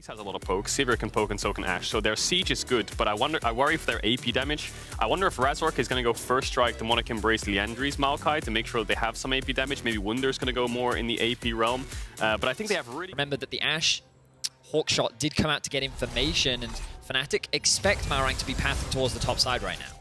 Jayce has a lot of pokes, Sivir can poke and so can Ashe, so their siege is good, but I worry for their AP damage. I wonder if Razork is going to go first strike Demonic Embrace Liandry's Maokai to make sure that they have some AP damage. Maybe Wunder is going to go more in the AP realm, but I think they have really... Remember that the Ashe Hawkshot did come out to get information, and Fnatic expect Malrang to be pathing towards the top side right now.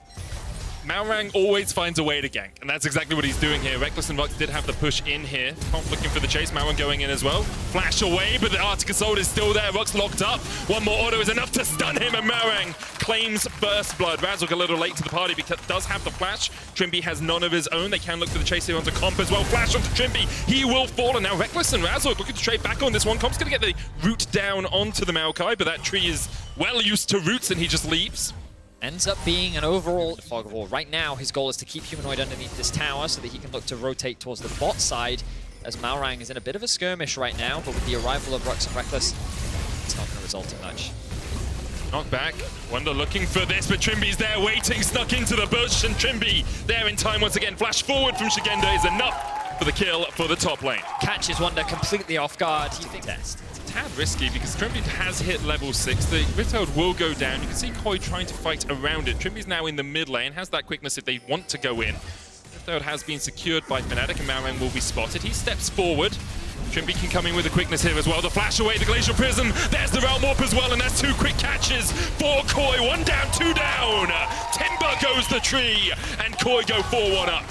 Malrang always finds a way to gank, and that's exactly what he's doing here. Rekkles and Rhukz did have the push in here. Comp looking for the chase, Malrang going in as well. Flash away, but the Arctic Assault is still there. Rhukz locked up. One more auto is enough to stun him, and Malrang claims first blood. Razork a little late to the party because does have the flash. Trymbi has none of his own. They can look for the chase here onto Comp as well. Flash onto Trymbi. He will fall, and now Rekkles and Razork looking to trade back on this one. Comp's going to get the root down onto the Maokai, but that tree is well used to roots, and he just leaves. Ends up being an overall fog of war. Right now, his goal is to keep Humanoid underneath this tower so that he can look to rotate towards the bot side, as Malrang is in a bit of a skirmish right now, but with the arrival of Rhukz and Rekkles, it's not going to result in much. Knock back. Wunder looking for this, but Trymbi's there waiting, snuck into the bush, and Trymbi there in time once again. Flash forward from Szygenda is enough for the kill for the top lane. Catches Wunder completely off guard. He thinks best. Tad risky because Trymbi has hit level 6. The Rift Herald will go down. You can see Koi trying to fight around it. Trymbi's now in the mid lane, has that quickness if they want to go in. Rift Herald has been secured by Fnatic, and Malrang will be spotted. He steps forward. Trymbi can come in with the quickness here as well. The flash away, the Glacial Prism. There's the Realm Warp as well, and that's two quick catches for Koi. One down, two down. Timber goes the tree, and Koi go 4-1 up.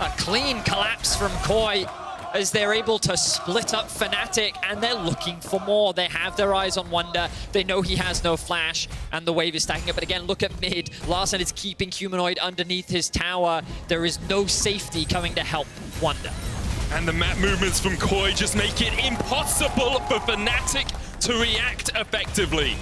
A clean collapse from Koi, as they're able to split up Fnatic, and they're looking for more. They have their eyes on Wunder. They know he has no flash, and the wave is stacking up. But again, look at mid. Larssen is keeping Humanoid underneath his tower. There is no safety coming to help Wunder. And the map movements from Koi just make it impossible for Fnatic to react effectively.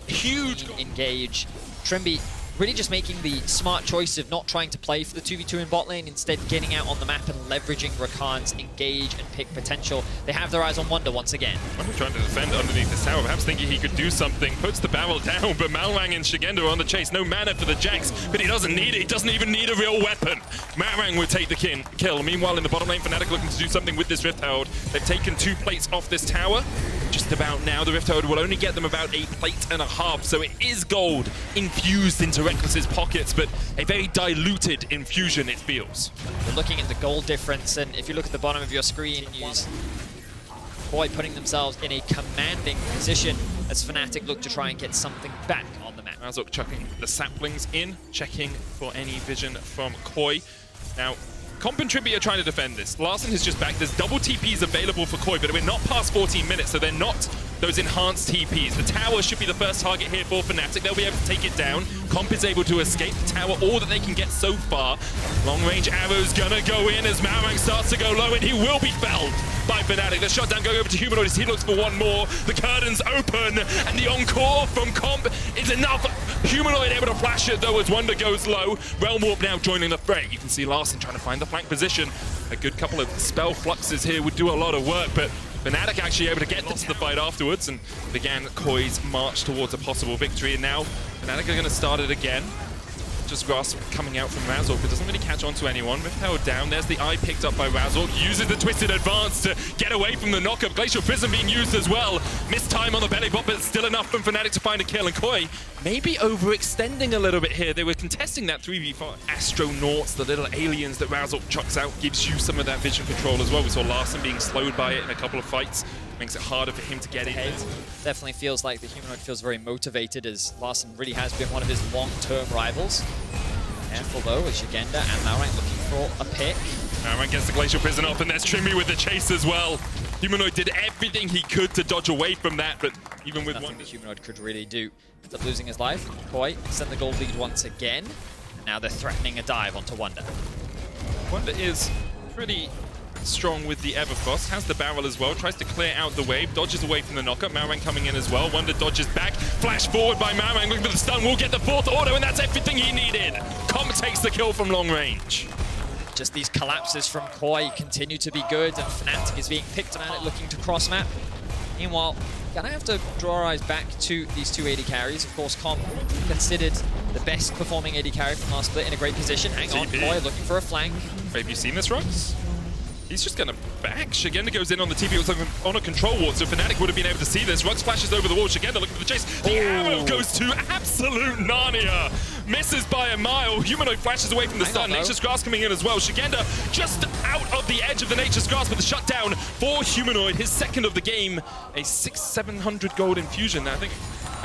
Huge engage. Trymbi really just making the smart choice of not trying to play for the 2v2 in bot lane, instead getting out on the map and leveraging Rakan's engage and pick potential. They have their eyes on Wunder once again. Wunder trying to defend underneath this tower, perhaps thinking he could do something. Puts the barrel down, but Malrang and Szygenda are on the chase. No mana for the Jax, but he doesn't need it. He doesn't even need a real weapon. Malrang would take the kill. Meanwhile, in the bottom lane, Fnatic looking to do something with this Rift Herald. They've taken 2 plates off this tower. Just about now, the Rift Herald will only get them about 1.5 plates, so it is gold infused into Rekkles' pockets, but a very diluted infusion, it feels. We're looking at the gold difference, and if you look at the bottom of your screen, use Koi putting themselves in a commanding position as Fnatic look to try and get something back on the map. Razork chucking the saplings in, checking for any vision from Koi. Now, Comp and Trymbi are trying to defend this. Larssen has just backed. There's double TPs available for Koi, but we're not past 14 minutes, so they're not those enhanced TPs. The tower should be the first target here for Fnatic. They'll be able to take it down. Comp is able to escape the tower, all that they can get so far. Long-range arrow's gonna go in as Malrang starts to go low, and he will be felled by Fnatic. The shutdown going over to Humanoid as he looks for one more. The curtains open, and the encore from Comp is enough. Humanoid able to flash it, though, as Wunder goes low. Realm Warp now joining the fray. You can see Larssen trying to find the flank position. A good couple of spell fluxes here would do a lot of work, but Fnatic actually able to get lost the fight afterwards and began Koi's march towards a possible victory. And now Fnatic are going to start it again. Just Grasp coming out from Razork, but doesn't really catch on to anyone. Rift Herald down, there's the eye picked up by Razork, uses the Twisted Advance to get away from the knockup. Glacial Prism being used as well. Missed time on the belly bot, but still enough from Fnatic to find a kill. And Koi maybe overextending a little bit here. They were contesting that 3v5. Astronauts, the little aliens that Razork chucks out, gives you some of that vision control as well. We saw Larssen being slowed by it in a couple of fights. Makes it harder for him to get in. Definitely feels like the Humanoid feels very motivated, as Larssen really has been one of his long-term rivals. Careful though, with Szygenda and Malrang looking for a pick. Malrang gets the Glacial Prison off, and there's Trymbi with the chase as well. Humanoid did everything he could to dodge away from that, but even with nothing the Humanoid could really do. Ends up losing his life. Koi extend the gold lead once again, and now they're threatening a dive onto Wunder. Wunder is pretty strong with the Everfrost, has the barrel as well, tries to clear out the wave, dodges away from the knockup. Malrang coming in as well. Wunder dodges back, flash forward by Malrang, looking for the stun, will get the 4th order, and that's everything he needed. Comp takes the kill from long range. Just these collapses from Koi continue to be good, and Fnatic is being picked on it, looking to cross map. Meanwhile, gonna have to draw our eyes back to these 2 AD carries. Of course, Comp considered the best performing AD carry from last split, in a great position. Hang on, Koi looking for a flank. Have you seen this, Rhukz? He's just going to back. Szygenda goes in on the TP. It was like on a control ward, so Fnatic would have been able to see this. Rhukz flashes over the wall. Szygenda looking for the chase. The arrow goes to absolute Narnia. Misses by a mile. Humanoid flashes away from the stun. Nature's Grasp coming in as well. Szygenda just out of the edge of the Nature's Grasp with the shutdown for Humanoid. His second of the game. A 600-700 gold infusion. I think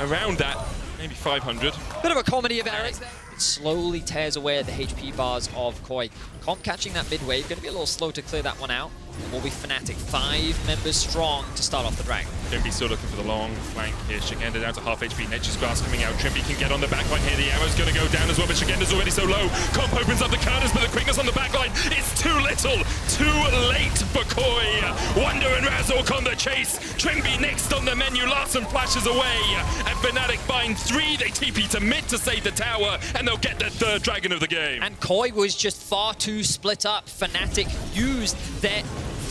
around that, maybe 500. Bit of a comedy of errors there. It slowly tears away at the HP bars of Koi. Comp catching that mid wave, going to be a little slow to clear that one out. It will be Fnatic, 5 members strong to start off the Dragon. Trymbi still looking for the long flank here. Szygenda down to half HP. Nature's Grasp coming out. Trymbi can get on the backline here. The arrow's going to go down as well, but Szygenda's already so low. Comp opens up the curtains, but the quickness on the backline is too little. Too late for Koi. Wunder and Razork on the chase. Trymbi next on the menu. Larssen flashes away. And Fnatic find 3. They TP to mid to save the tower, and they'll get their 3rd Dragon of the game. And Koi was just far too split up. Fnatic used their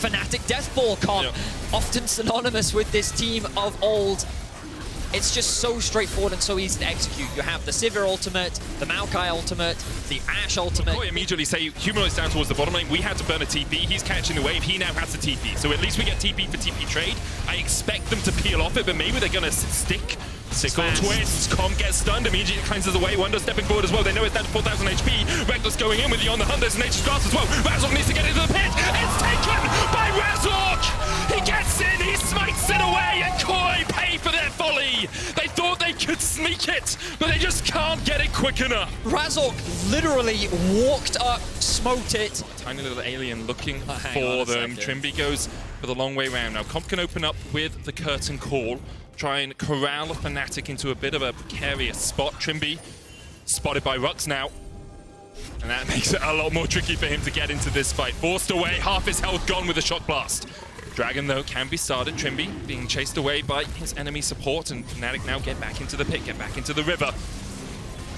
Fnatic Death Ball comp, often synonymous with this team of old. It's just so straightforward and so easy to execute. You have the Sivir ultimate, the Maokai ultimate, the Ashe ultimate. Koi immediately say, Humanoid's down towards the bottom lane. We had to burn a TP. He's catching the wave. He now has the TP. So at least we get TP for TP trade. I expect them to peel off it, but maybe they're going to stick. Sickle twists, Comp gets stunned, immediately cleanses away. Wunder stepping forward as well. They know it's down to 4,000 HP. Rekkles going in with the on the hunt. There's Nature's Grasp as well. Razork needs to get into the pit. It's taken by Razork. He gets in, he smites it away, and Koi pay for their folly. They thought they could sneak it, but they just can't get it quick enough. Razork literally walked up, smoked it. Tiny little alien looking for them. Trymbi goes for the long way round. Now Comp can open up with the curtain call. Try and corral a Fnatic into a bit of a precarious spot. Trymbi spotted by Rhukz now. And that makes it a lot more tricky for him to get into this fight. Forced away, half his health gone with a shock blast. Dragon, though, can be started. Trymbi being chased away by his enemy support, and Fnatic now get back into the pit, get back into the river.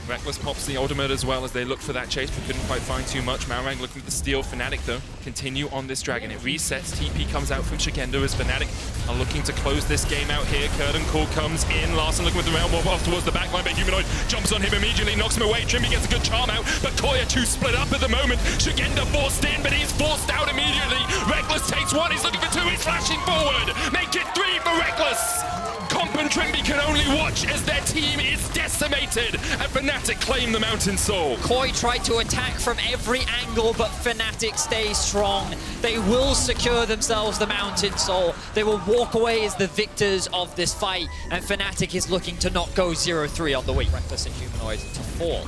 Rekkles pops the ultimate as well as they look for that chase, but couldn't quite find too much. Malrang looking for the steal. Fnatic, though, continue on this Dragon. It resets. TP comes out from Szygenda as Fnatic are looking to close this game out here. Curtain call comes in. Larssen looking with the realm off towards the backline, but Humanoid jumps on him immediately, knocks him away. Trymbi gets a good charm out, but Koi are too split up at the moment. Szygenda forced in, but he's forced out immediately. Rekkles takes 1. He's looking for 2. He's flashing forward. Make it 3 for Rekkles. Comp and Trymbi can only watch as their team is decimated, and Fnatic claim the Mountain Soul. Koi tried to attack from every angle, but Fnatic stay strong. They will secure themselves the Mountain Soul. They will walk away as the victors of this fight, and Fnatic is looking to not go 0-3 on the week. Rekkles and Humanoid to fall,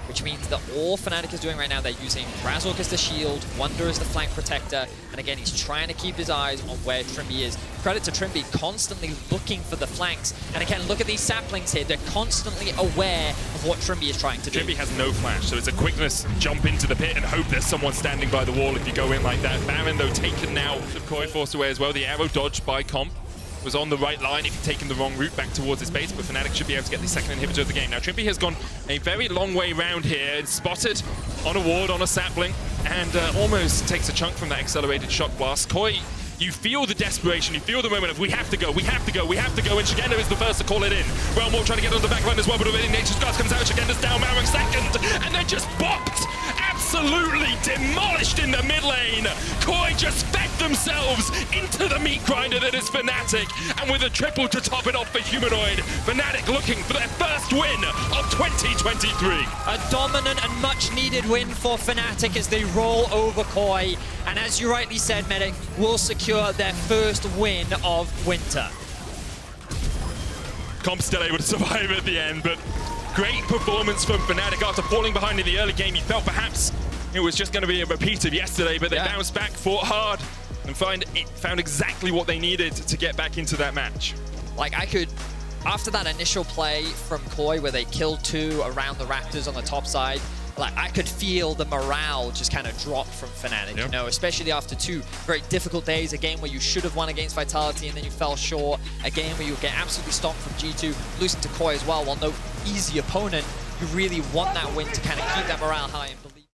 which means that all Fnatic is doing right now, they're using Razork as the shield, Wunder as the flank protector, and again, he's trying to keep his eyes on where Trymbi is. Credit to Trymbi, constantly looking for the flanks. And again, look at these saplings here. They're constantly aware of what Trymbi is trying to do. Trymbi has no flash, so it's a quickness jump into the pit and hope there's someone standing by the wall if you go in like that. Baron, though, taken now. Koi forced away as well. The arrow dodged by Comp. Was on the right line if he'd taken the wrong route back towards his base, but Fnatic should be able to get the second inhibitor of the game. Now, Trymbi has gone a very long way round here. It's spotted on a ward, on a sapling, and almost takes a chunk from that accelerated shock blast. Koi, you feel the desperation, you feel the moment of we have to go, we have to go, we have to go, and Szygenda is the first to call it in. Realmore trying to get on the back line as well, but already Nature's Grasp comes out, Szygenda's down, Malrang second, and they're just bopped! Absolutely demolished in the mid lane. Koi just fed themselves into the meat grinder that is Fnatic, and with a triple to top it off for Humanoid, Fnatic looking for their first win of 2023. A dominant and much needed win for Fnatic as they roll over Koi, and as you rightly said, Medic, will secure their first win of winter. Comp still able to survive at the end, but great performance from Fnatic after falling behind in the early game. He felt perhaps it was just going to be a repeat of yesterday, but they bounced back, fought hard, and found exactly what they needed to get back into that match. Like, after that initial play from Koi where they killed 2 around the Raptors on the top side, like, I could feel the morale just kind of drop from Fnatic, you know, especially after 2 very difficult days, a game where you should have won against Vitality and then you fell short, a game where you get absolutely stomped from G2, losing to Koi as well, while no easy opponent. You really want that win to kind of keep that morale high and believe.